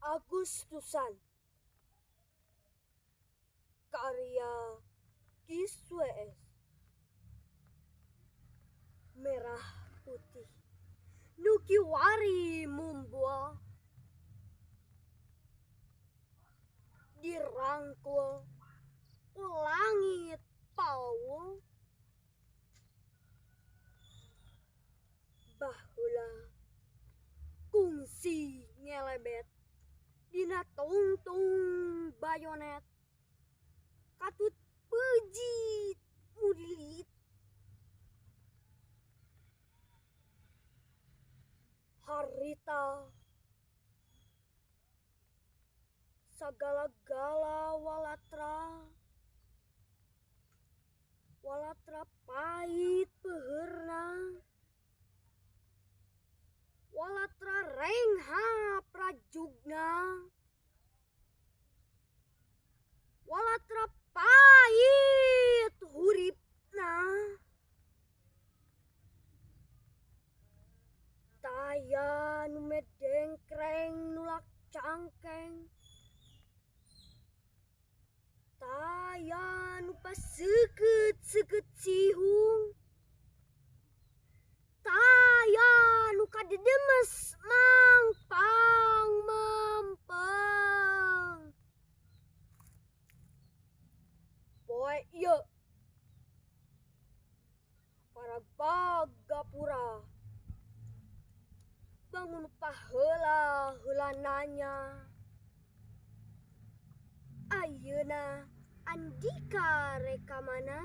Agustusan karya Kiswes merah putih nukiwari mumbua dirangkul langit pau bahula kungsi ngelebet dina tungtung bayonet katut pejit mudilit harita sagala-gala walatra pahit peherna walatra rengha prajugna walatra pahit huripna taya nu medengkreng nulak cangkeng taya nu paseukeut-seukeut cihung taya nu kadedemes mangpang mempeng poe ieu parabag gapura bangun paheula heulananya ayeuna andika rekamana